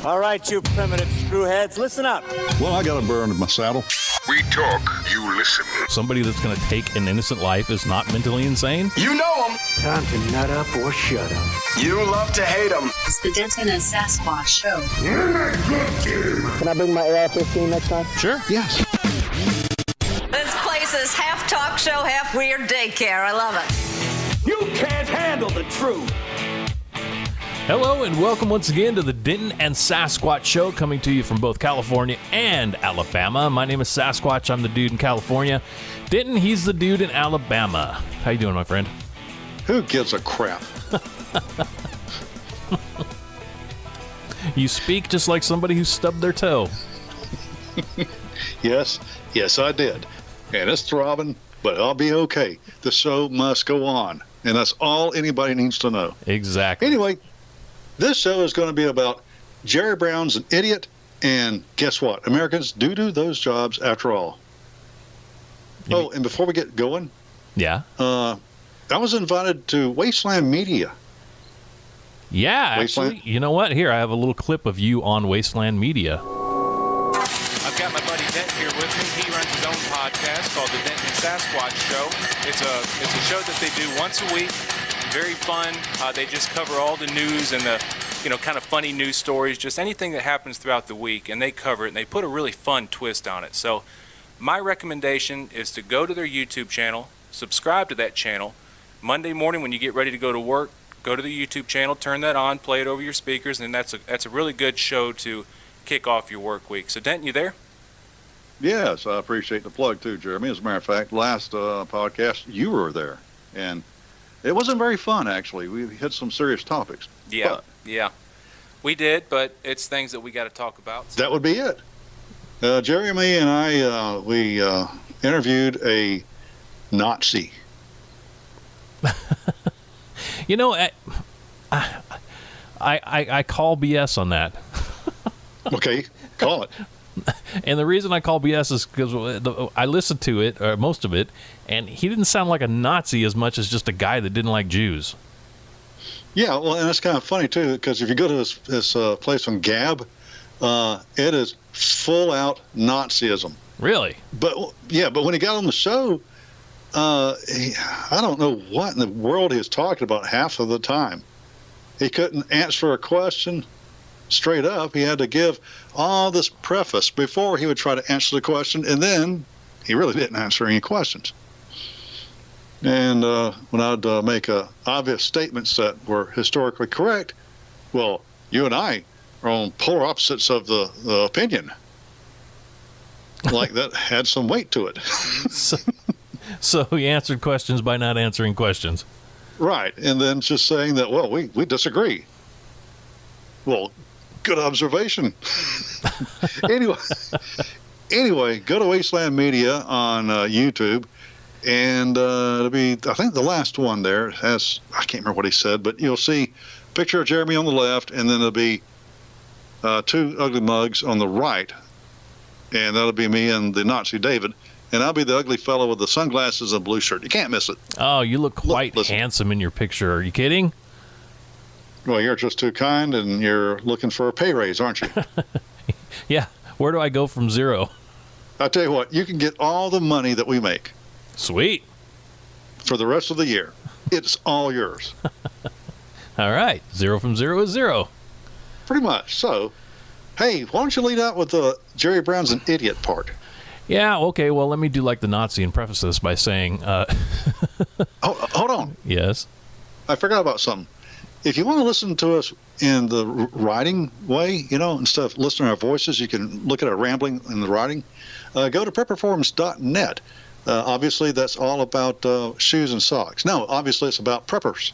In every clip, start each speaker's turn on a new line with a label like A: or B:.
A: All right, you primitive screwheads, listen up.
B: Well, I got a burn in my saddle.
C: We talk, you listen.
D: Somebody that's going to take an innocent life is not mentally insane?
C: You know them.
A: Time to nut up or shut up.
C: You love to hate them.
E: It's the Denton and Sasquatch Show.
A: Can I bring my AR-15 next time?
D: Sure.
B: Yes.
F: This place is half talk show, half weird daycare. I love it.
A: You can't handle the truth.
D: Hello and welcome once again to the Denton and Sasquatch Show, coming to you from both California and Alabama. My name is Sasquatch. I'm the dude in California. Denton, he's the dude in Alabama. How you doing, my friend?
B: Who gives a crap?
D: You speak just like somebody who stubbed their toe.
B: Yes, I did. And it's throbbing, but I'll be okay. The show must go on. And that's all anybody needs to know.
D: Exactly.
B: Anyway, this show is going to be about Jerry Brown's an idiot. And guess what? Americans do those jobs after all. Oh, and before we get going,
D: Yeah.
B: I was invited to Wasteland Media.
D: Yeah,
B: Wasteland?
D: actually, you know what? Here, I have a little clip of you on Wasteland Media.
G: I've got my buddy Denton here with me. He runs his own podcast called the Denton and Sasquatch Show. It's a show that they do once a week. Very fun. They just cover all the news and the, kind of funny news stories, just anything that happens throughout the week, and they cover it, and they put a really fun twist on it. So my recommendation is to go to their YouTube channel, subscribe to that channel. Monday morning when you get ready to go to work, go to the YouTube channel, turn that on, play it over your speakers, and that's a really good show to kick off your work week. So Denton, you there?
B: Yes, I appreciate the plug too, Jeremy. As a matter of fact, last podcast, you were there. And it wasn't very fun, actually. We hit some serious topics.
G: Yeah, we did, but it's things that we got to talk about.
B: That would be it. Jeremy and I, we interviewed a Nazi.
D: I call BS on that.
B: Okay, call it.
D: And the reason I call BS is because I listened to it, or most of it, and he didn't sound like a Nazi as much as just a guy that didn't like Jews.
B: Yeah, well, and it's kind of funny, too, because if you go to this place on Gab, it is full-out Nazism.
D: Really?
B: But when he got on the show, I don't know what in the world he was talking about half of the time. He couldn't answer a question straight up. He had to give all this preface before he would try to answer the question, and then he really didn't answer any questions. And when I'd make obvious statements that were historically correct, well, you and I are on polar opposites of the opinion. Like that had some weight to it.
D: So he answered questions by not answering questions.
B: Right, and then just saying that, well, we disagree. Well, good observation. Anyway, go to Wasteland Media on YouTube, and it'll be, I think the last one there has, I can't remember what he said, but you'll see a picture of Jeremy on the left, and then there'll be two ugly mugs on the right, and that'll be me and the Nazi David, and I'll be the ugly fellow with the sunglasses and blue shirt. You can't miss it.
D: Oh, you look quite handsome in your picture. Are you kidding?
B: Well, you're just too kind, and you're looking for a pay raise, aren't you?
D: Yeah. Where do I go from zero?
B: I'll tell you what, you can get all the money that we make.
D: Sweet.
B: For the rest of the year. It's all yours.
D: All right. Zero from zero is zero.
B: Pretty much. So, hey, why don't you lead out with the Jerry Brown's an idiot part?
D: Yeah, okay. Well, let me do like the Nazi and preface this by saying...
B: Hold on.
D: Yes?
B: I forgot about something. If you want to listen to us in the writing way, instead of listening to our voices, you can look at our rambling in the writing. Go to prepperforums.net. Obviously, that's all about shoes and socks. No, obviously, it's about preppers.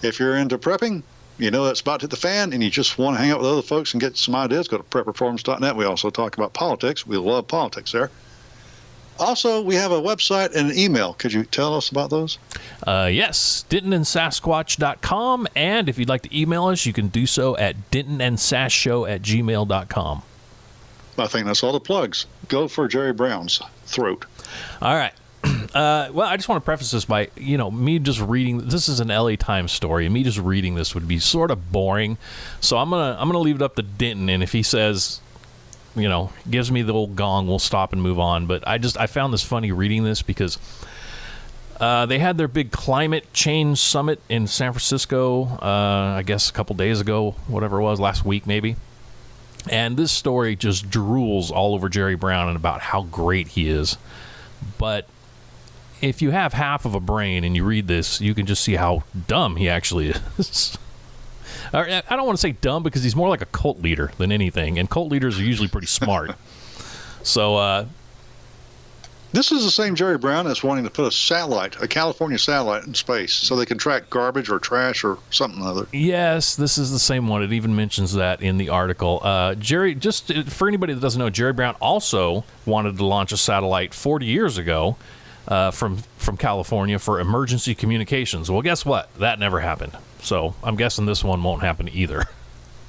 B: If you're into prepping, it's about to hit the fan, and you just want to hang out with other folks and get some ideas, go to prepperforums.net. We also talk about politics. We love politics there. Also, we have a website and an email. Could you tell us about those?
D: Yes, DentonandSasquatch.com. And if you'd like to email us, you can do so at DentonandSassShow@gmail.com.
B: I think that's all the plugs. Go for Jerry Brown's throat.
D: All right. Well, I just want to preface this by, me just reading. This is an LA Times story, and me just reading this would be sort of boring. So I'm gonna leave it up to Denton, and if he says, gives me the old gong, we'll stop and move on. But I found this funny reading this because they had their big climate change summit in San Francisco, I guess a couple days ago, whatever it was, last week maybe. And this story just drools all over Jerry Brown and about how great he is. But if you have half of a brain and you read this, you can just see how dumb he actually is. I don't want to say dumb because he's more like a cult leader than anything, and cult leaders are usually pretty smart. So,
B: this is the same Jerry Brown that's wanting to put a California satellite in space so they can track garbage or trash or something other.
D: Yes, this is the same one. It even mentions that in the article. Jerry, just for anybody that doesn't know, Jerry Brown also wanted to launch a satellite 40 years ago from California for emergency communications. Well, guess what? That never happened. So I'm guessing this one won't happen either.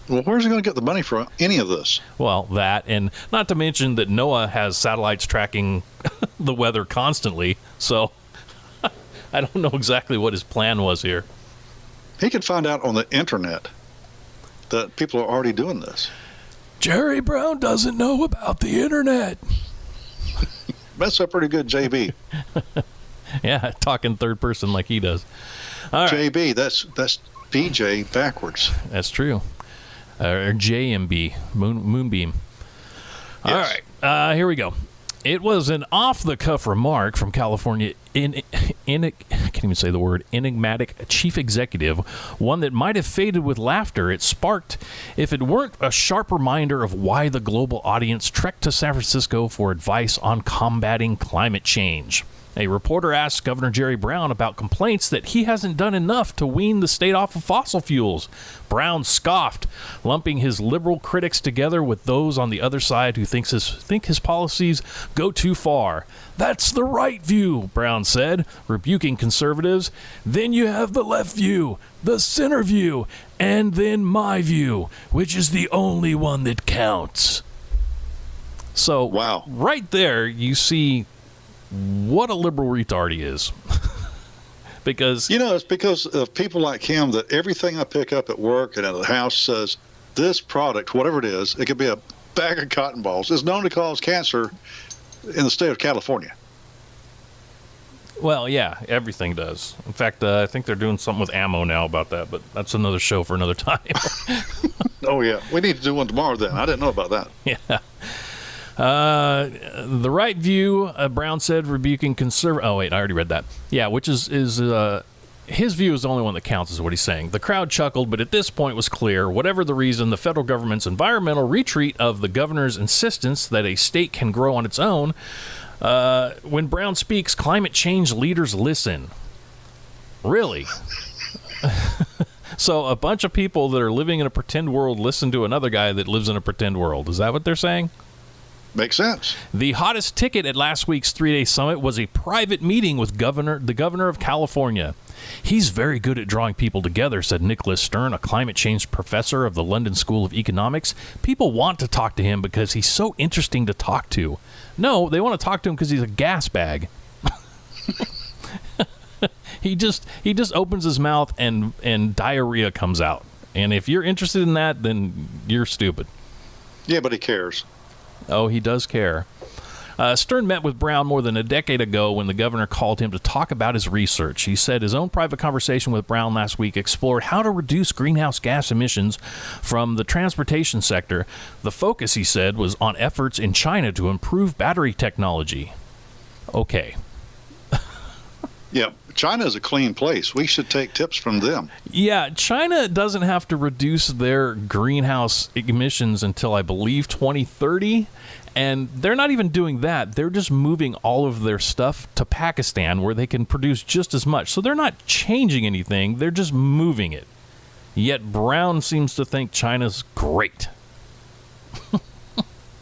B: Well, where's he going to get the money for any of this?
D: Well, that, and not to mention that NOAA has satellites tracking the weather constantly, so I don't know exactly what his plan was here.
B: He could find out on the internet that people are already doing this.
D: Jerry Brown doesn't know about the internet.
B: That's a pretty good JB.
D: Yeah, talking third person like he does. All right.
B: JB, that's BJ backwards.
D: That's true. Or JMB, Moonbeam. All
B: Yes.
D: right, here we go. It was an off-the-cuff remark from California I can't even say the word, enigmatic chief executive, one that might have faded with laughter it sparked if it weren't a sharp reminder of why the global audience trekked to San Francisco for advice on combating climate change. A reporter asked Governor Jerry Brown about complaints that he hasn't done enough to wean the state off of fossil fuels. Brown scoffed, lumping his liberal critics together with those on the other side who think his policies go too far. That's the right view, Brown said, rebuking conservatives. Then you have the left view, the center view, and then my view, which is the only one that counts. So,
B: wow.
D: Right there, you see what a liberal retard he is. Because
B: it's because of people like him that everything I pick up at work and at the house says this product, whatever it is, it could be a bag of cotton balls, is known to cause cancer in the state of California.
D: Well, yeah, everything does. In fact, I think they're doing something with ammo now about that, but that's another show for another time.
B: Oh, yeah. We need to do one tomorrow then. I didn't know about that.
D: Yeah. The right view, Brown said, rebuking conservative. Oh, wait, I already read that. Yeah, which is his view is the only one that counts, is what he's saying. The crowd chuckled, but at this point was clear. Whatever the reason, the federal government's environmental retreat of the governor's insistence that a state can grow on its own. When Brown speaks, climate change leaders listen. Really? So a bunch of people that are living in a pretend world listen to another guy that lives in a pretend world. Is that what they're saying?
B: Makes sense.
D: The hottest ticket at last week's three-day summit was a private meeting with the governor of California. He's very good at drawing people together, said Nicholas Stern, a climate change professor of the London School of Economics. People want to talk to him because he's so interesting to talk to. No, they want to talk to him because he's a gas bag. He just opens his mouth and diarrhea comes out. And if you're interested in that, then you're stupid.
B: Yeah, but he cares.
D: Oh, he does care. Stern met with Brown more than a decade ago when the governor called him to talk about his research. He said his own private conversation with Brown last week explored how to reduce greenhouse gas emissions from the transportation sector. The focus, he said, was on efforts in China to improve battery technology. Okay.
B: Yeah, China is a clean place. We should take tips from them.
D: Yeah, China doesn't have to reduce their greenhouse emissions until, I believe, 2030. And they're not even doing that. They're just moving all of their stuff to Pakistan where they can produce just as much. So they're not changing anything. They're just moving it. Yet Brown seems to think China's great.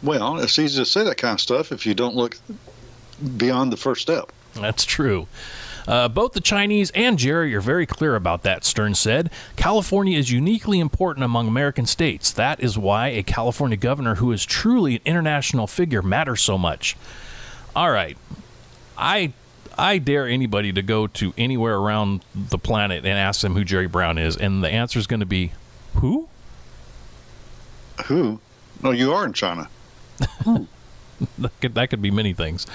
B: Well, it's easy to say that kind of stuff if you don't look beyond the first step.
D: That's true. Both the Chinese and Jerry are very clear about that, Stern said. California is uniquely important among American states. That is why a California governor who is truly an international figure matters so much. All right. I I dare anybody to go to anywhere around the planet and ask them who Jerry Brown is, and the answer is going to be, who?
B: Who? No, you are in China.
D: That could be many things.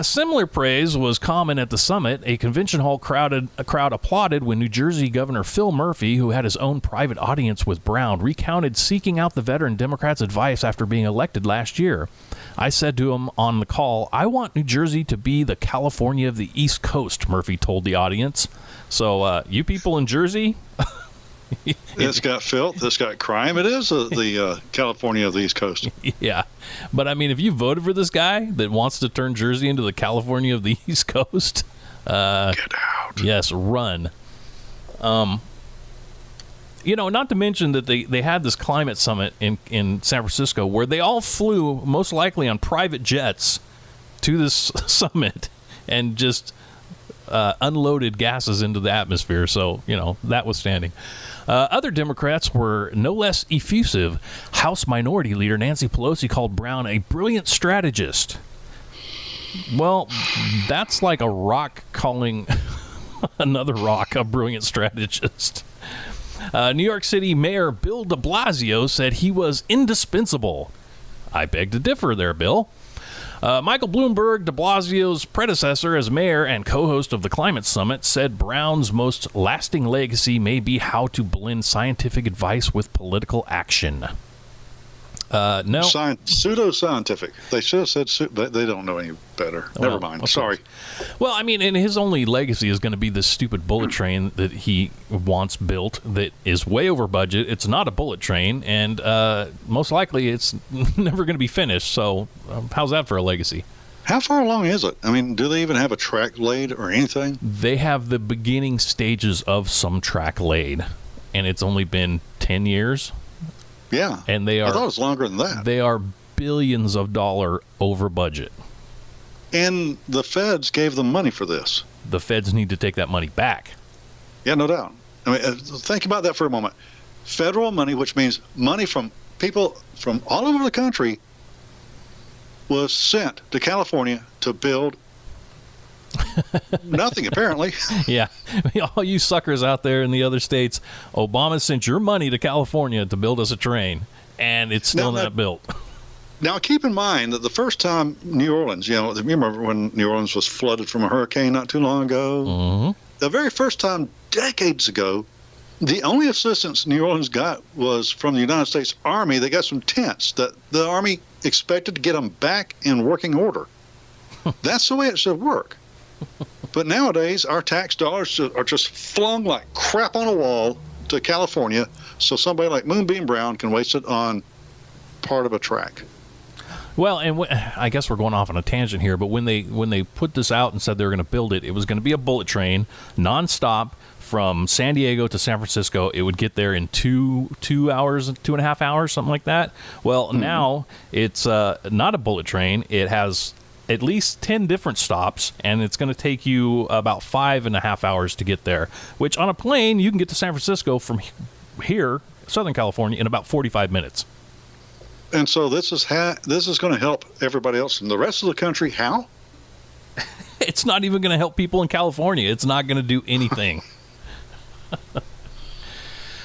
D: Similar praise was common at the summit. A convention hall crowd applauded when New Jersey Governor Phil Murphy, who had his own private audience with Brown, recounted seeking out the veteran Democrats' advice after being elected last year. I said to him on the call, "I want New Jersey to be the California of the East Coast," Murphy told the audience. So, you people in Jersey...
B: It's got filth. It's got crime. It is the California of the East Coast.
D: Yeah. But, I mean, if you voted for this guy that wants to turn Jersey into the California of the East Coast,
B: get out.
D: Yes, run. Not to mention that they had this climate summit in San Francisco where they all flew, most likely on private jets, to this summit and just unloaded gases into the atmosphere. So, that withstanding. Other Democrats were no less effusive. House Minority Leader Nancy Pelosi called Brown a brilliant strategist. Well, that's like a rock calling another rock a brilliant strategist. New York City Mayor Bill de Blasio said he was indispensable. I beg to differ there, Bill. Michael Bloomberg, de Blasio's predecessor as mayor and co-host of the Climate Summit, said Brown's most lasting legacy may be how to blend scientific advice with political action. No.
B: Pseudo-scientific. They should have said they don't know any better. Never mind.
D: Okay.
B: Sorry.
D: Well, I mean, and his only legacy is going to be this stupid bullet train that he wants built that is way over budget. It's not a bullet train, and most likely it's never going to be finished. So how's that for a legacy?
B: How far along is it? I mean, do they even have a track laid or anything?
D: They have the beginning stages of some track laid, and it's only been 10 years.
B: Yeah.
D: And I
B: thought it was longer than that.
D: They are billions of dollars over budget.
B: And the feds gave them money for this.
D: The feds need to take that money back.
B: Yeah, no doubt. I mean, think about that for a moment. Federal money, which means money from people from all over the country, was sent to California to build nothing, apparently.
D: Yeah. All you suckers out there in the other states, Obama sent your money to California to build us a train, and it's still not built.
B: Now, keep in mind that the first time New Orleans, you remember when New Orleans was flooded from a hurricane not too long ago?
D: Mm-hmm.
B: The very first time, decades ago, the only assistance New Orleans got was from the United States Army. They got some tents that the Army expected to get them back in working order. That's the way it should work. But nowadays, our tax dollars are just flung like crap on a wall to California so somebody like Moonbeam Brown can waste it on part of a track.
D: Well, and I guess we're going off on a tangent here, but when they put this out and said they were going to build it, it was going to be a bullet train, nonstop from San Diego to San Francisco. It would get there in 2 hours, 2.5 hours, something like that. Well, now it's not a bullet train. It has at least 10 different stops, and it's going to take you about 5.5 hours to get there, which on a plane, you can get to San Francisco from here, Southern California, in about 45 minutes.
B: And so this is going to help everybody else in the rest of the country. How?
D: It's not even going to help people in California. It's not going to do anything.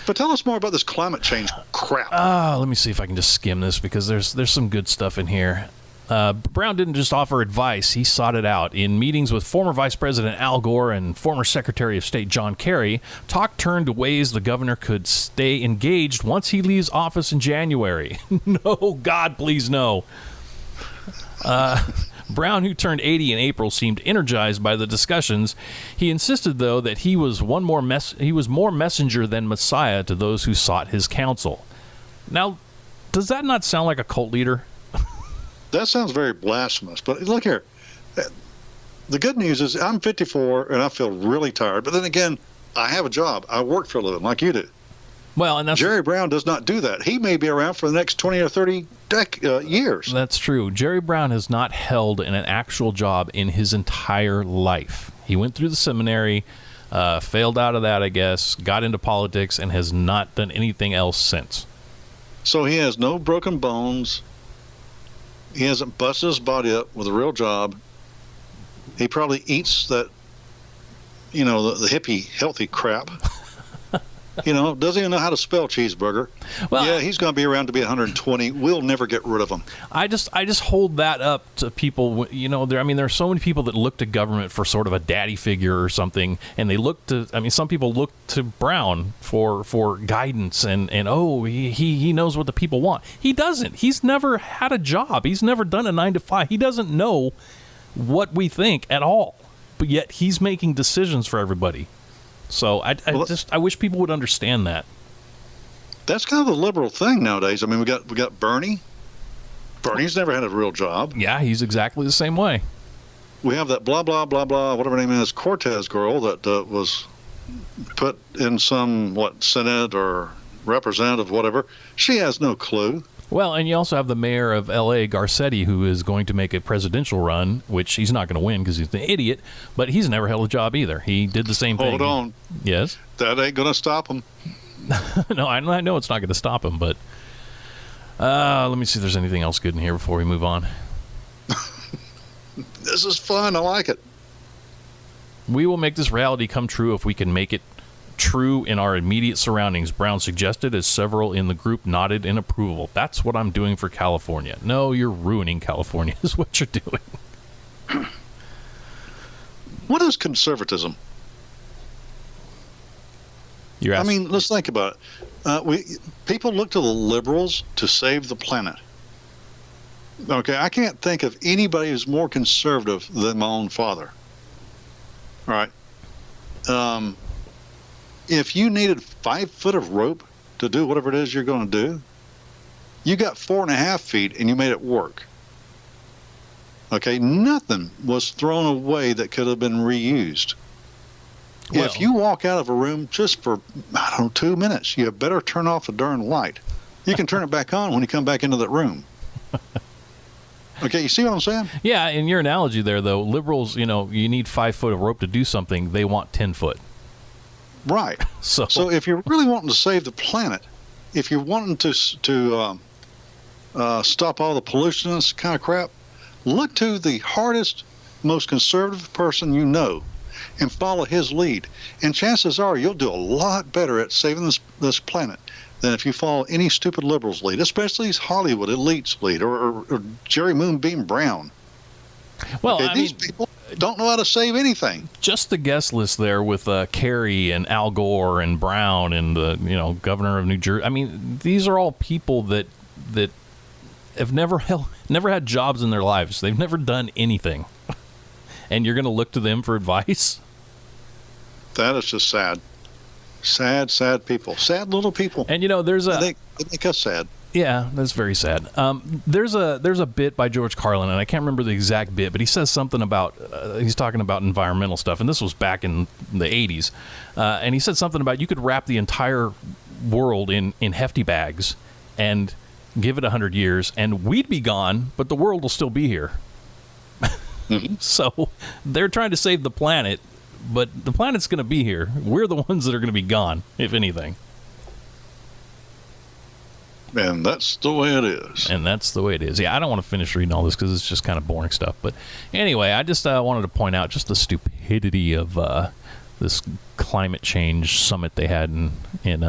B: But tell us more about this climate change crap.
D: Let me see if I can just skim this, because there's some good stuff in here. Brown didn't just offer advice, he sought it out. In meetings with former Vice President Al Gore and former Secretary of State John Kerry, talk turned to ways the governor could stay engaged once he leaves office in January. No, God, please no. Brown, who turned 80 in April, seemed energized by the discussions. He insisted, though, that he was more messenger than Messiah to those who sought his counsel. Now, does that not sound like a cult leader?
B: That sounds very blasphemous. But look here. The good news is I'm 54 and I feel really tired. But then again, I have a job. I work for a living like you do.
D: Well, and
B: Jerry Brown does not do that. He may be around for the next 20 or 30 years.
D: That's true. Jerry Brown has not held an actual job in his entire life. He went through the seminary, failed out of that, I guess, got into politics, and has not done anything else since.
B: So he has no broken bones. He hasn't busted his body up with a real job. He probably eats that, the hippie healthy crap. Doesn't even know how to spell cheeseburger.
D: Well,
B: yeah, he's going to be around to be 120. We'll never get rid of him.
D: I just hold that up to people. There are so many people that look to government for sort of a daddy figure or something, and they look to. Some people look to Brown for guidance and he knows what the people want. He doesn't. He's never had a job. He's never done a 9-to-5. He doesn't know what we think at all. But yet he's making decisions for everybody. So I wish people would understand that.
B: That's kind of the liberal thing nowadays. We got Bernie. Bernie's never had a real job.
D: Yeah, he's exactly the same way.
B: We have that blah blah blah blah whatever her name is, Cortez girl that was put in some Senate or representative whatever. She has no clue.
D: Well, and you also have the mayor of L.A., Garcetti, who is going to make a presidential run, which he's not going to win because he's an idiot, but he's never held a job either. He did the same thing.
B: Hold on.
D: Yes?
B: That ain't going to stop him.
D: No, I know it's not going to stop him, but let me see if there's anything else good in here before we move on.
B: This is fun. I like it.
D: We will make this reality come true if we can make it true in our immediate surroundings, Brown suggested, as several in the group nodded in approval. That's what I'm doing for California. No, you're ruining California is what you're doing.
B: What is conservatism?
D: You're asking,
B: let's think about it. People look to the liberals to save the planet. Okay, I can't think of anybody who's more conservative than my own father. All right. If you needed 5 foot of rope to do whatever it is you're going to do, you got 4.5 feet and you made it work. Okay, nothing was thrown away that could have been reused.
D: Well,
B: if you walk out of a room just for, 2 minutes, you better turn off the darn light. You can turn it back on when you come back into that room. Okay, you see what I'm saying?
D: Yeah, in your analogy there, though, liberals, you need 5 foot of rope to do something. They want 10 foot.
B: Right.
D: So
B: if you're really wanting to save the planet, if you're wanting to stop all the pollution and this kind of crap, look to the hardest, most conservative person you know and follow his lead. And chances are you'll do a lot better at saving this planet than if you follow any stupid liberal's lead, especially his Hollywood elite's lead or Jerry Moonbeam Brown.
D: Well,
B: okay, these people don't know how to save anything.
D: Just the guest list there with Kerry and Al Gore and Brown and the governor of New Jersey. These are all people that have never had jobs in their lives. They've never done anything, and you're going to look to them for advice.
B: That is just sad. Sad people. Sad little people.
D: And there's
B: they make us sad.
D: Yeah, that's very sad. There's a bit by George Carlin, and I can't remember the exact bit, but he says something about he's talking about environmental stuff, and this was back in the 80s. And he said something about you could wrap the entire world in hefty bags and give it 100 years, and we'd be gone, but the world will still be here. Mm-hmm. So they're trying to save the planet, but the planet's going to be here. We're the ones that are going to be gone, if anything.
B: And that's the way it is.
D: And that's the way it is. Yeah, I don't want to finish reading all this because it's just kind of boring stuff. But anyway, I just wanted to point out just the stupidity of this climate change summit they had in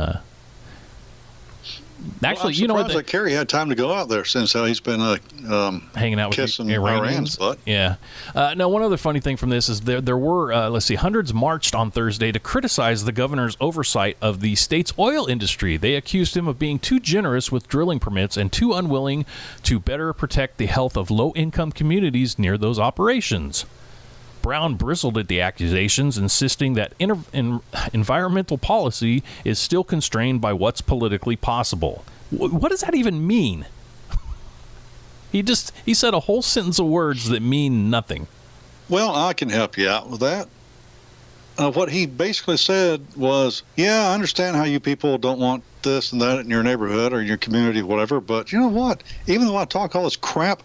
D: actually,
B: I'm surprised that Kerry had time to go out there since he's been
D: hanging out with
B: kissing
D: Iranians.
B: Butt.
D: Yeah. Now, one other funny thing from this is there were, hundreds marched on Thursday to criticize the governor's oversight of the state's oil industry. They accused him of being too generous with drilling permits and too unwilling to better protect the health of low-income communities near those operations. Brown bristled at the accusations, insisting that environmental policy is still constrained by what's politically possible. What does that even mean? He said a whole sentence of words that mean nothing.
B: Well, I can help you out with that. What he basically said was, yeah, I understand how you people don't want this and that in your neighborhood or your community, whatever, but you know what? Even though I talk all this crap,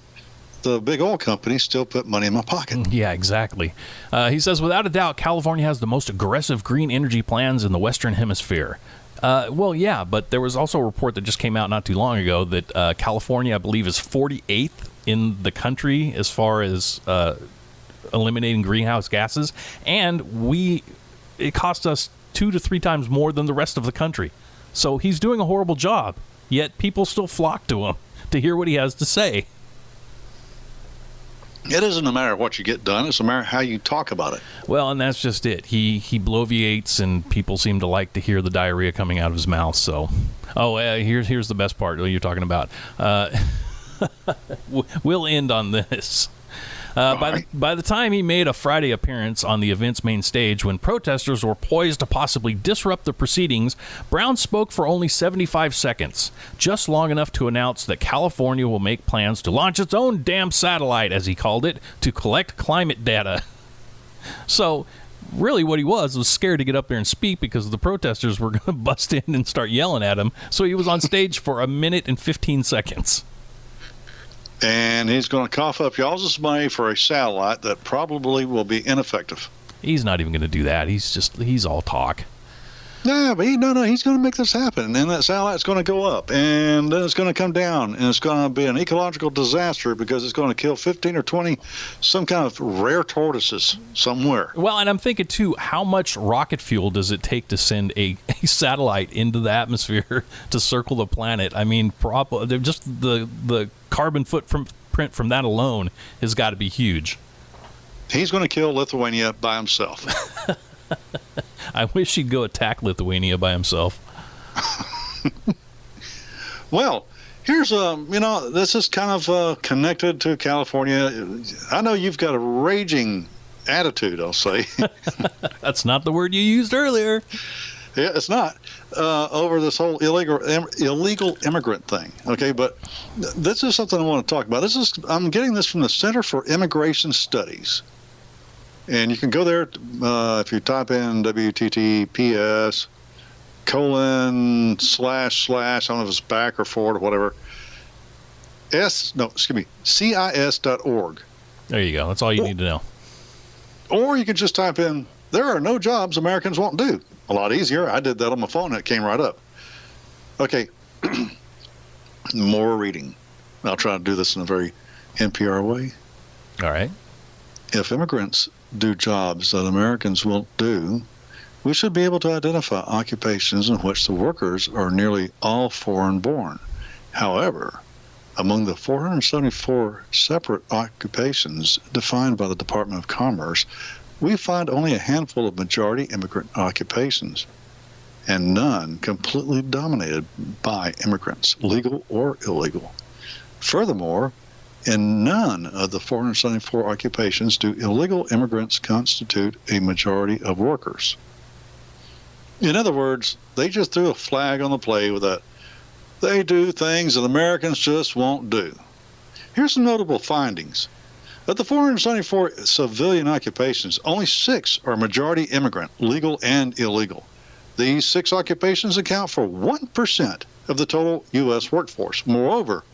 B: the big oil companies still put money in my pocket.
D: Yeah, exactly. He says, without a doubt, California has the most aggressive green energy plans in the Western Hemisphere. Well, yeah, but there was also a report that just came out not too long ago that California, I believe, is 48th in the country as far as eliminating greenhouse gases, and it cost us 2 to 3 times more than the rest of the country. So he's doing a horrible job, yet people still flock to him to hear what he has to say.
B: It isn't a matter of what you get done. It's a matter of how you talk about it.
D: Well, and that's just it. He bloviates, and people seem to like to hear the diarrhea coming out of his mouth. So, here's the best part you're talking about. We'll end on this. By the time he made a Friday appearance on the event's main stage, when protesters were poised to possibly disrupt the proceedings, Brown spoke for only 75 seconds, just long enough to announce that California will make plans to launch its own damn satellite, as he called it, to collect climate data. So, really what he was scared to get up there and speak because the protesters were going to bust in and start yelling at him, so he was on stage for 1 minute and 15 seconds.
B: And he's going to cough up y'all's money for a satellite that probably will be ineffective.
D: He's not even going to do that. He's all talk.
B: Yeah, but he's going to make this happen. And that satellite's going to go up, and then it's going to come down, and it's going to be an ecological disaster because it's going to kill 15 or 20 some kind of rare tortoises somewhere.
D: Well, and I'm thinking, too, how much rocket fuel does it take to send a satellite into the atmosphere to circle the planet? I mean, just the carbon footprint from that alone has got to be huge.
B: He's going to kill Lithuania by himself.
D: I wish he'd go attack Lithuania by himself.
B: Well, here's this is kind of connected to California. I know you've got a raging attitude, I'll say.
D: That's not the word you used earlier.
B: Yeah, it's not over this whole illegal immigrant thing. Okay, but this is something I want to talk about. I'm getting this from the Center for Immigration Studies. And you can go there if you type in WTTPS : / I don't know if it's back or forward or whatever. CIS.org.
D: There you go. That's all you need to know.
B: Or you can just type in, there are no jobs Americans won't do. A lot easier. I did that on my phone and it came right up. Okay. More reading. I'll try to do this in a very NPR way.
D: All right.
B: If immigrants do jobs that Americans won't do, we should be able to identify occupations in which the workers are nearly all foreign-born. However, among the 474 separate occupations defined by the Department of Commerce, we find only a handful of majority immigrant occupations, and none completely dominated by immigrants, legal or illegal. Furthermore, in none of the 474 occupations do illegal immigrants constitute a majority of workers. In other words, they just threw a flag on the play with that. They do things that Americans just won't do. Here's some notable findings. Of the 474 civilian occupations, only 6 are majority immigrant, legal and illegal. These 6 occupations account for 1% of the total U.S. workforce. Moreover,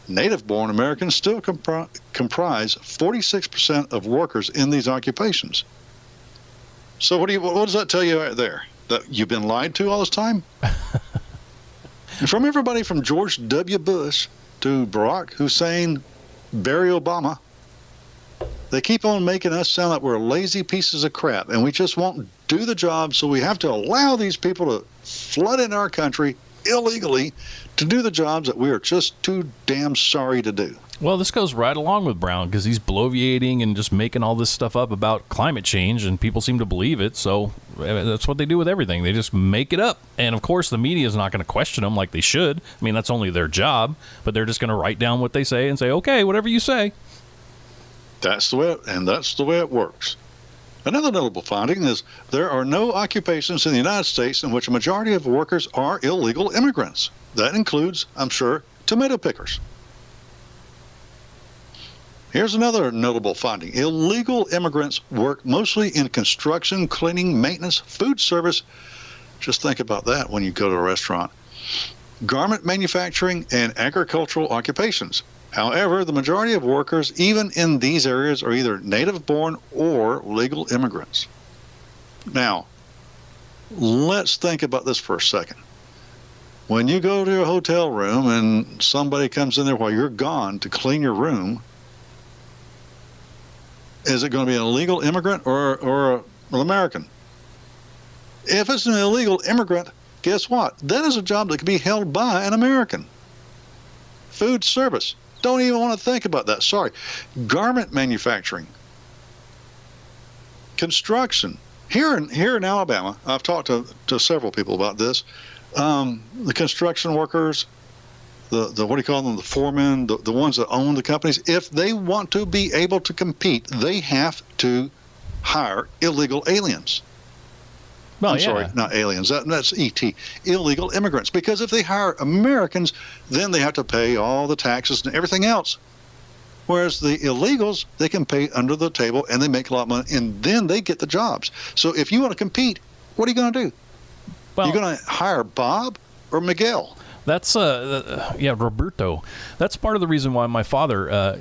B: native-born Americans still comprise 46% of workers in these occupations. So what does that tell you right there? That you've been lied to all this time? From everybody from George W. Bush to Barack Hussein, Barry Obama, they keep on making us sound like we're lazy pieces of crap, and we just won't do the job, so we have to allow these people to flood into our country illegally to do the jobs that we are just too damn sorry to do.
D: Well, this goes right along with Brown because he's bloviating and just making all this stuff up about climate change, and people seem to believe it. So that's what they do with everything. They just make it up. And, of course, the media is not going to question them like they should. I mean, that's only their job. But they're just going to write down what they say and say, okay, whatever you say.
B: That's the way it works. Another notable finding is there are no occupations in the United States in which a majority of workers are illegal immigrants. That includes, I'm sure, tomato pickers. Here's another notable finding. Illegal immigrants work mostly in construction, cleaning, maintenance, food service. Just think about that when you go to a restaurant. Garment manufacturing and agricultural occupations. However, the majority of workers, even in these areas, are either native-born or legal immigrants. Now, let's think about this for a second. When you go to a hotel room and somebody comes in there while you're gone to clean your room, Is it going to be an illegal immigrant or an American? If it's an illegal immigrant, guess what? That is a job that can be held by an American. Food service. Don't even want to think about that. Sorry. Garment manufacturing. Construction. Here in Alabama, I've talked to several people about this. The construction workers, the what do you call them? The foremen, the ones that own the companies. If they want to be able to compete, they have to hire illegal aliens.
D: Well,
B: I'm sorry, not aliens. That's ET. Illegal immigrants. Because if they hire Americans, then they have to pay all the taxes and everything else. Whereas the illegals, they can pay under the table and they make a lot of money, and then they get the jobs. So if you want to compete, what are you going to do?
D: Well,
B: You're going to hire Bob or Miguel?
D: That's Roberto. That's part of the reason why my father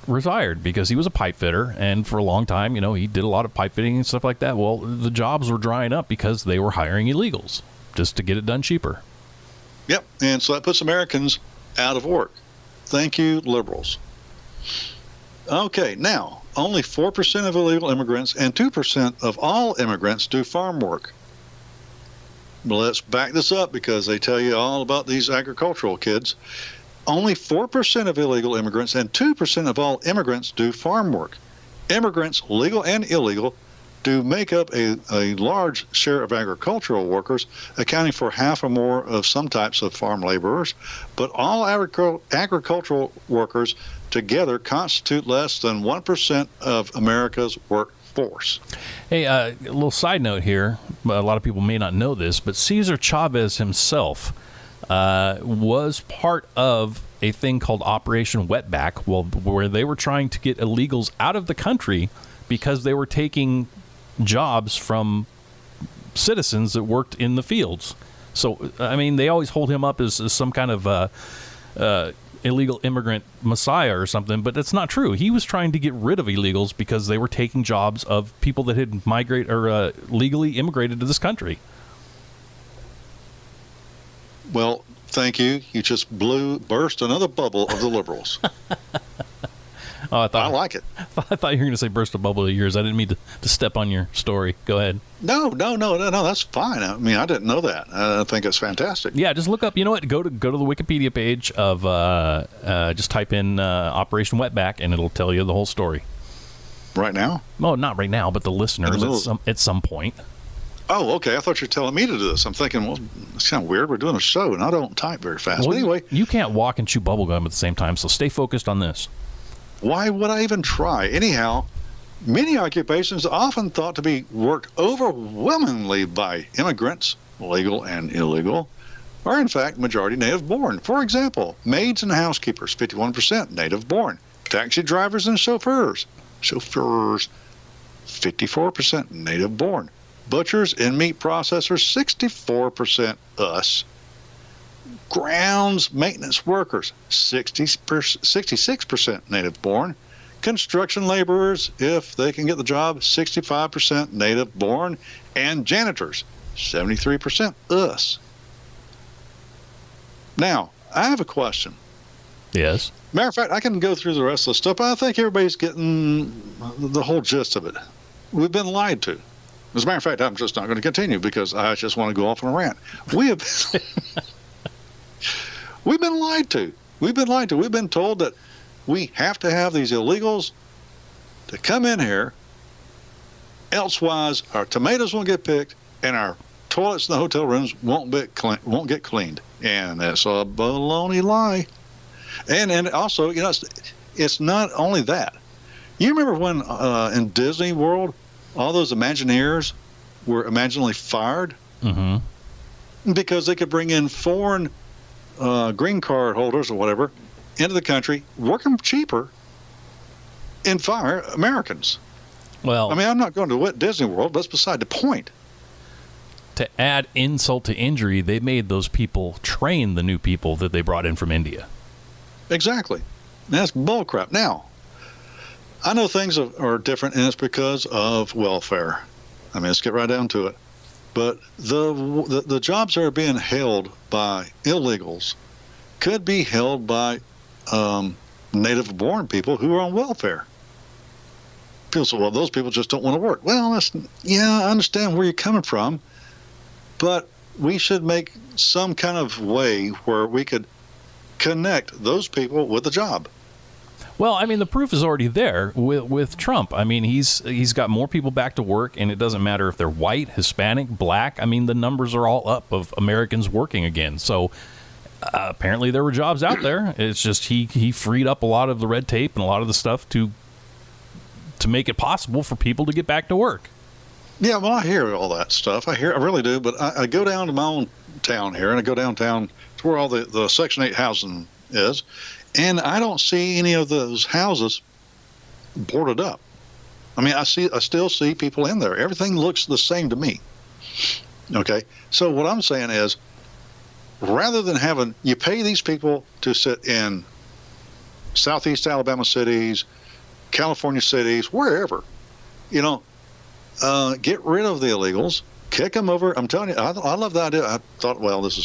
D: retired, because he was a pipe fitter, and for a long time, he did a lot of pipe fitting and stuff like that. Well, the jobs were drying up because they were hiring illegals just to get it done cheaper.
B: Yep, and so that puts Americans out of work. Thank you, liberals. Okay, now, only 4% of illegal immigrants and 2% of all immigrants do farm work. Well, let's back this up because they tell you all about these agricultural kids. Only 4% of illegal immigrants and 2% of all immigrants do farm work. Immigrants, legal and illegal, do make up a large share of agricultural workers, accounting for half or more of some types of farm laborers. But all agricultural workers together constitute less than 1% of America's workforce.
D: Hey, a little side note here. A lot of people may not know this, but Cesar Chavez himself was part of a thing called Operation Wetback, where they were trying to get illegals out of the country because they were taking jobs from citizens that worked in the fields. So, I mean, they always hold him up as some kind of illegal immigrant messiah or something, but that's not true. He was trying to get rid of illegals because they were taking jobs of people that had migrated or legally immigrated to this country.
B: Well, thank you. You just burst another bubble of the liberals.
D: I
B: like it.
D: I thought you were going to say burst a bubble of yours. I didn't mean to step on your story. Go ahead.
B: No, that's fine. I mean, I didn't know that. I think it's fantastic.
D: Yeah, just look up. You know what? Go to the Wikipedia page of just type in Operation Wetback, and it'll tell you the whole story.
B: Right now?
D: Well, not right now, but the listeners at some point.
B: Oh, okay. I thought you were telling me to do this. I'm thinking, well, it's kind of weird. We're doing a show, and I don't type very fast.
D: Well,
B: but anyway,
D: you can't walk and chew bubble gum at the same time, so stay focused on this.
B: Why would I even try? Anyhow, many occupations often thought to be worked overwhelmingly by immigrants, legal and illegal, are in fact majority native-born. For example, maids and housekeepers, 51% native-born. Taxi drivers and chauffeurs, 54% native-born. Butchers and meat processors, 64% us. Grounds maintenance workers, 66% native-born. Construction laborers, if they can get the job, 65% native-born. And janitors, 73% us. Now, I have a question.
D: Yes.
B: Matter of fact, I can go through the rest of the stuff, but I think everybody's getting the whole gist of it. We've been lied to. As a matter of fact, I'm just not going to continue because I just want to go off on a rant. We've been lied to. We've been told that we have to have these illegals to come in here. Elsewise, our tomatoes won't get picked and our toilets in the hotel rooms won't get cleaned. And that's a baloney lie. And also, it's not only that. You remember when in Disney World, all those Imagineers were imaginally fired? Mm-hmm. Because they could bring in foreign green card holders or whatever into the country, work them cheaper, and fire Americans.
D: Well,
B: I mean, I'm not going to Disney World, but that's beside the point.
D: To add insult to injury, they made those people train the new people that they brought in from India.
B: Exactly. That's bullcrap. Now, I know things are different, and it's because of welfare. I mean, let's get right down to it. But the jobs that are being held by illegals could be held by native-born people who are on welfare. People say, well, those people just don't want to work. Well, I understand where you're coming from, but we should make some kind of way where we could connect those people with a job.
D: Well, I mean, the proof is already there with Trump. I mean, he's got more people back to work, and it doesn't matter if they're white, Hispanic, black. I mean, the numbers are all up of Americans working again. So apparently there were jobs out there. It's just he freed up a lot of the red tape and a lot of the stuff to make it possible for people to get back to work.
B: Yeah, well, I hear all that stuff. I really do. But I go down to my own town here, and I go downtown to where all the Section 8 housing is, and I don't see any of those houses boarded up. I mean, I still see people in there. Everything looks the same to me. Okay, so what I'm saying is, rather than you pay these people to sit in Southeast Alabama cities, California cities, wherever, get rid of the illegals, kick them over. I'm telling you, I love the idea. I thought, well, this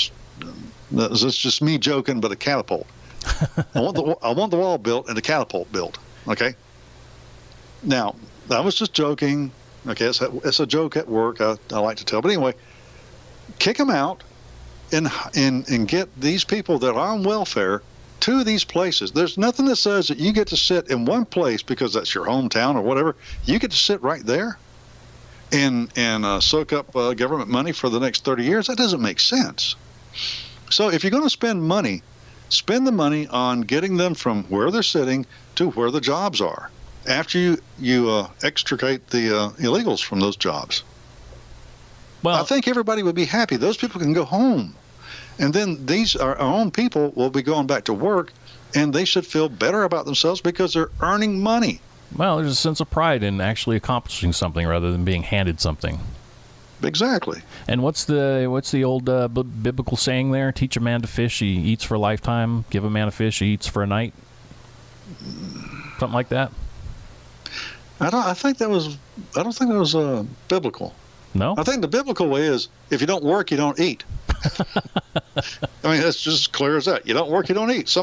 B: is just me joking, but a catapult. I want the wall built and the catapult built. Okay. Now, I was just joking. Okay, it's a joke at work. I like to tell, but anyway, kick them out and get these people that are on welfare to these places. There's nothing that says that you get to sit in one place because that's your hometown or whatever. You get to sit right there and soak up government money for the next 30 years. That doesn't make sense. So if you're going to spend money, spend the money on getting them from where they're sitting to where the jobs are after you extricate the illegals from those jobs. Well, I think everybody would be happy. Those people can go home. And then our own people will be going back to work, and they should feel better about themselves because they're earning money.
D: Well, there's a sense of pride in actually accomplishing something rather than being handed something.
B: Exactly.
D: And what's the old biblical saying there? Teach a man to fish, he eats for a lifetime. Give a man a fish, he eats for a night. Something like that.
B: I don't think that was biblical.
D: No?
B: I think the biblical way is if you don't work, you don't eat. I mean, it's just as clear as that. You don't work, you don't eat.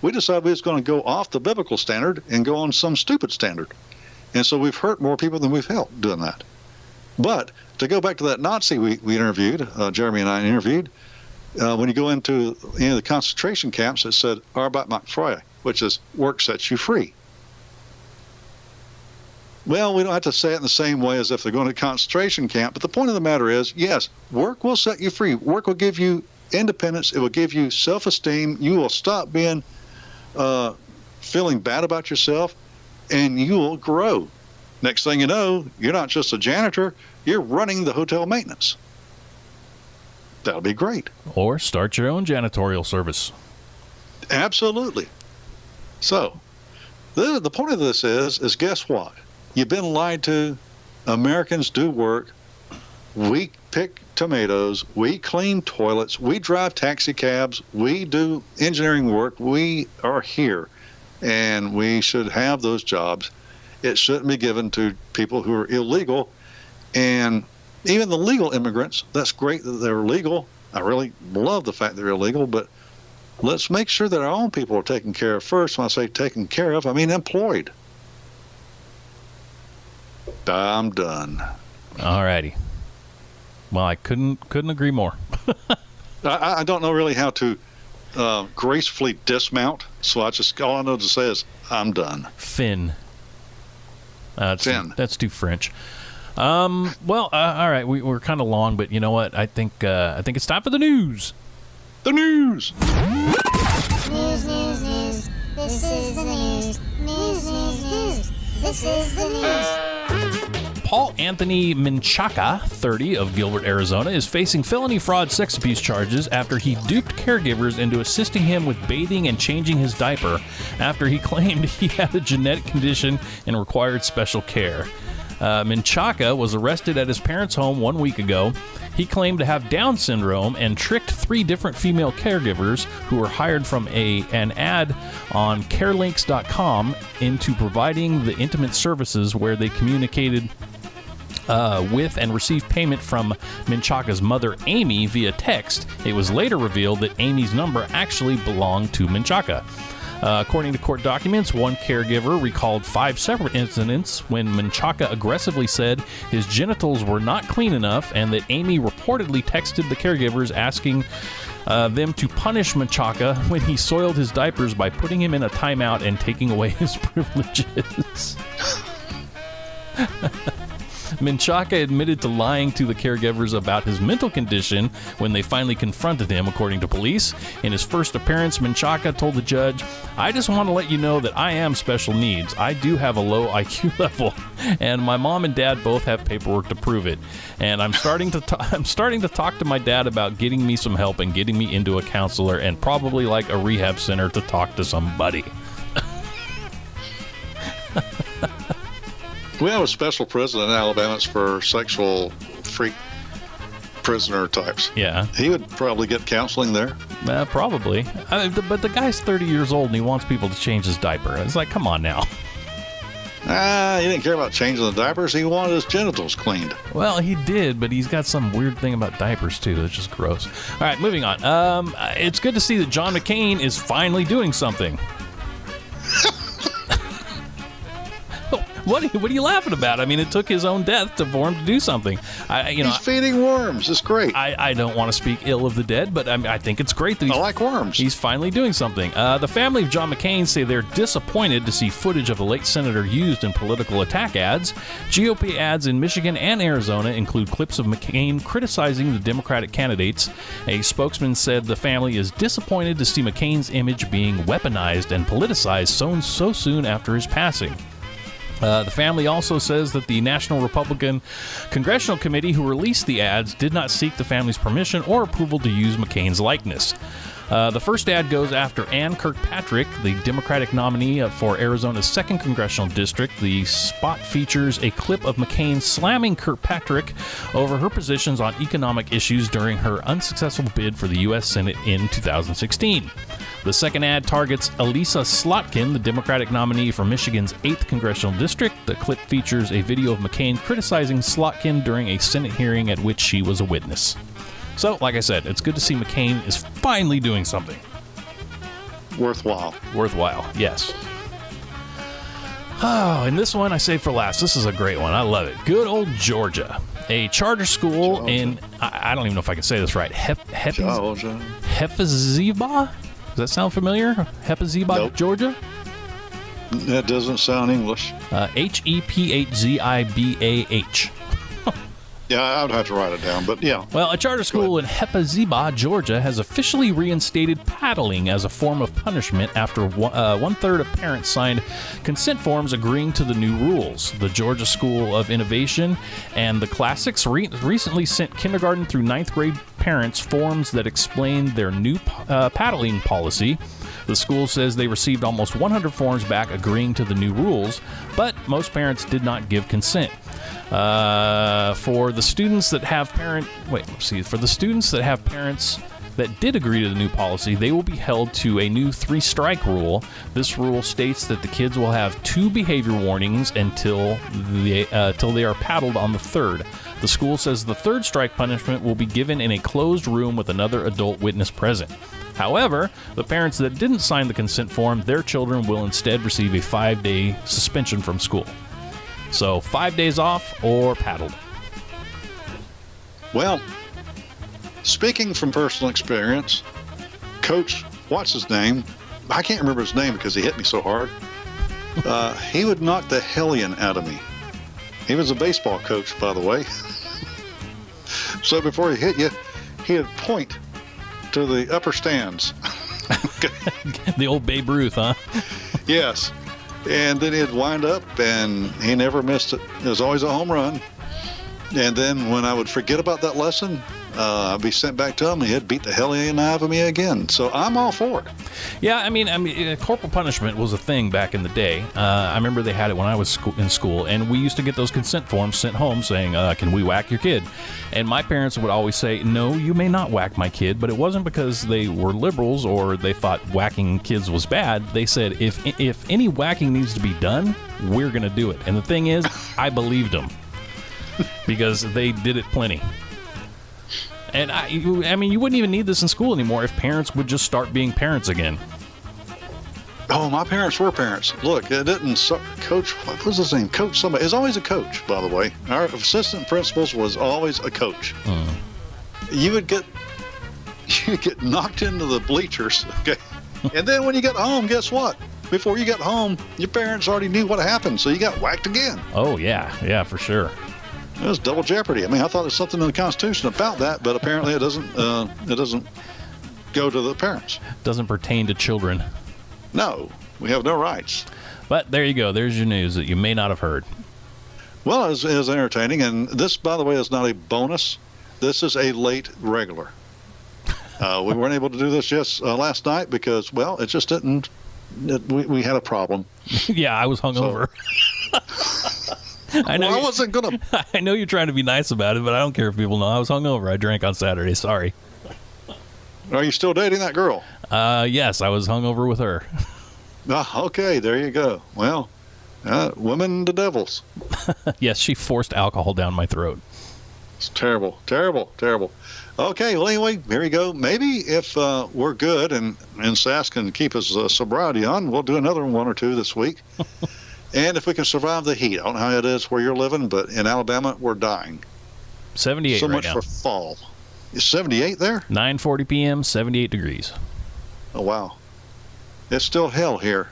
B: We decided we was going to go off the biblical standard and go on some stupid standard. And so we've hurt more people than we've helped doing that. But to go back to that Nazi we interviewed, Jeremy and I interviewed, when you go into the concentration camps, it said Arbeit macht frei, which is work sets you free. Well, we don't have to say it in the same way as if they're going to concentration camp, but the point of the matter is, yes, work will set you free. Work will give you independence. It will give you self-esteem. You will stop being feeling bad about yourself, and you will grow. Next thing you know, you're not just a janitor, you're running the hotel maintenance. That'll be great.
D: Or start your own janitorial service.
B: Absolutely. So, the point of this is guess what? You've been lied to. Americans do work. We pick tomatoes. We clean toilets. We drive taxi cabs. We do engineering work. We are here, and we should have those jobs. It shouldn't be given to people who are illegal. And even the legal immigrants, that's great that they're legal. I really love the fact they're illegal, but let's make sure that our own people are taken care of first. When I say taken care of, I mean employed. I'm done.
D: All righty. Well, I couldn't agree more.
B: I don't know really how to gracefully dismount, so all I know to say is I'm done.
D: Finn.
B: Finn.
D: That's too French. All right. We're kind of long, but you know what? I think it's time for the news.
B: The news.
H: News. This is the news. News. This is the news.
D: Paul Anthony Menchaca, 30, of Gilbert, Arizona, is facing felony fraud sex abuse charges after he duped caregivers into assisting him with bathing and changing his diaper after he claimed he had a genetic condition and required special care. Menchaca was arrested at his parents' home 1 week ago. He claimed to have Down syndrome and tricked 3 different female caregivers who were hired from an ad on carelinks.com into providing the intimate services where they communicated with and received payment from Menchaca's mother, Amy, via text. It was later revealed that Amy's number actually belonged to Menchaca. According to court documents, one caregiver recalled 5 separate incidents when Menchaca aggressively said his genitals were not clean enough, and that Amy reportedly texted the caregivers asking them to punish Menchaca when he soiled his diapers by putting him in a timeout and taking away his privileges. Menchaca admitted to lying to the caregivers about his mental condition when they finally confronted him, according to police. In his first appearance, Menchaca told the judge, "I just want to let you know that I am special needs. I do have a low IQ level, and my mom and dad both have paperwork to prove it. And I'm starting to talk to my dad about getting me some help and getting me into a counselor and probably like a rehab center to talk to somebody."
B: We have a special prison in Alabama for sexual freak prisoner types.
D: Yeah.
B: He would probably get counseling there.
D: Probably. But the guy's 30 years old and he wants people to change his diaper. It's like, come on now.
B: He didn't care about changing the diapers. He wanted his genitals cleaned.
D: Well, he did, but he's got some weird thing about diapers, too. That's just gross. All right, moving on. It's good to see that John McCain is finally doing something. What are you laughing about? I mean, it took his own death for him to do something.
B: He's feeding worms. It's great.
D: I don't want to speak ill of the dead, but I think it's great that
B: I like worms.
D: He's finally doing something. The family of John McCain say they're disappointed to see footage of the late senator used in political attack ads. GOP ads in Michigan and Arizona include clips of McCain criticizing the Democratic candidates. A spokesman said the family is disappointed to see McCain's image being weaponized and politicized so soon after his passing. The family also says that the National Republican Congressional Committee who released the ads did not seek the family's permission or approval to use McCain's likeness. The first ad goes after Ann Kirkpatrick, the Democratic nominee for Arizona's 2nd Congressional District. The spot features a clip of McCain slamming Kirkpatrick over her positions on economic issues during her unsuccessful bid for the U.S. Senate in 2016. The second ad targets Elisa Slotkin, the Democratic nominee for Michigan's 8th Congressional District. The clip features a video of McCain criticizing Slotkin during a Senate hearing at which she was a witness. So, like I said, it's good to see McCain is finally doing something.
B: Worthwhile,
D: yes. Oh, and this one I saved for last. This is a great one. I love it. Good old Georgia. A charter school in, I don't even know if I can say this right, Hephzibah? Does that sound familiar? Hephzibah,
B: nope.
D: Georgia?
B: That doesn't sound English.
D: Hephzibah.
B: Yeah, I would have to write it down, but yeah.
D: Well, a charter school in Hephzibah, Georgia, has officially reinstated paddling as a form of punishment after one-third of parents signed consent forms agreeing to the new rules. The Georgia School of Innovation and the Classics recently sent kindergarten through 9th grade parents forms that explained their new paddling policy. The school says they received almost 100 forms back agreeing to the new rules, but most parents did not give consent. For the students that have parents that did agree to the new policy, they will be held to a new 3-strike rule. This rule states that the kids will have 2 behavior warnings until they are paddled on the 3rd. The school says the 3rd strike punishment will be given in a closed room with another adult witness present. However, the parents that didn't sign the consent form, their children will instead receive a 5-day suspension from school. So 5 days off or paddled.
B: Well, speaking from personal experience, Coach, what's his name? I can't remember his name because he hit me so hard. He would knock the hellion out of me. He was a baseball coach, by the way. So before he hit you, he'd point to the upper stands.
D: The old Babe Ruth, huh?
B: Yes. And then he'd wind up, and he never missed it. It was always a home run. And then when I would forget about that lesson, I'd be sent back to him, and he'd beat the hell out of me again. So I'm all for it.
D: Yeah, I mean, corporal punishment was a thing back in the day. I remember they had it when I was in school, and we used to get those consent forms sent home saying, can we whack your kid? And my parents would always say, no, you may not whack my kid, but it wasn't because they were liberals or they thought whacking kids was bad. They said, if any whacking needs to be done, we're going to do it. And the thing is, I believed them because they did it plenty. And I mean, you wouldn't even need this in school anymore if parents would just start being parents again.
B: Oh, my parents were parents. Look, it didn't coach. What was his name? Coach somebody. It's always a coach, by the way. Our assistant principals was always a coach. You would get knocked into the bleachers. Okay, and then when you got home, guess what? Before you got home, your parents already knew what happened, so you got whacked again.
D: Oh yeah, for sure.
B: It was double jeopardy. I mean, I thought there's something in the Constitution about that, but apparently it doesn't. It doesn't go to the parents.
D: Doesn't pertain to children.
B: No, we have no rights.
D: But there you go. There's your news that you may not have heard.
B: Well, it was entertaining, and this, by the way, is not a bonus. This is a late regular. We weren't able to do this last night because, well, it just didn't. We had a problem.
D: Yeah, I was hungover. I know.
B: Well, I wasn't gonna.
D: I know you're trying to be nice about it, but I don't care if people know I was hungover. I drank on Saturday. Sorry.
B: Are you still dating that girl?
D: Yes, I was hungover with her.
B: Okay, there you go. Well, women the devils.
D: Yes, she forced alcohol down my throat.
B: It's terrible, terrible, terrible. Okay, well, anyway, here you go. Maybe if we're good and Sass can keep his sobriety on, we'll do another one or two this week. And if we can survive the heat, I don't know how it is where you're living, but in Alabama, we're dying.
D: 78
B: so
D: right
B: much
D: now.
B: for fall. Is 78 there?
D: 9:40 p.m., 78 degrees.
B: Oh, wow. It's still hell here.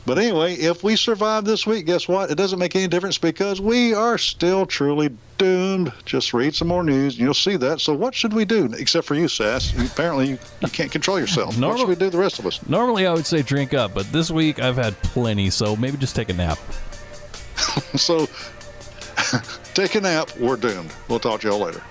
B: But anyway, if we survive this week, guess what? It doesn't make any difference because we are still truly doomed. Just read some more news and you'll see that. So what should we do? Except for you, Sass. Apparently you can't control yourself. What should we do, the rest of us?
D: Normally I would say drink up, but this week I've had plenty, so maybe just take a nap.
B: So take a nap. We're doomed. We'll talk to y'all later.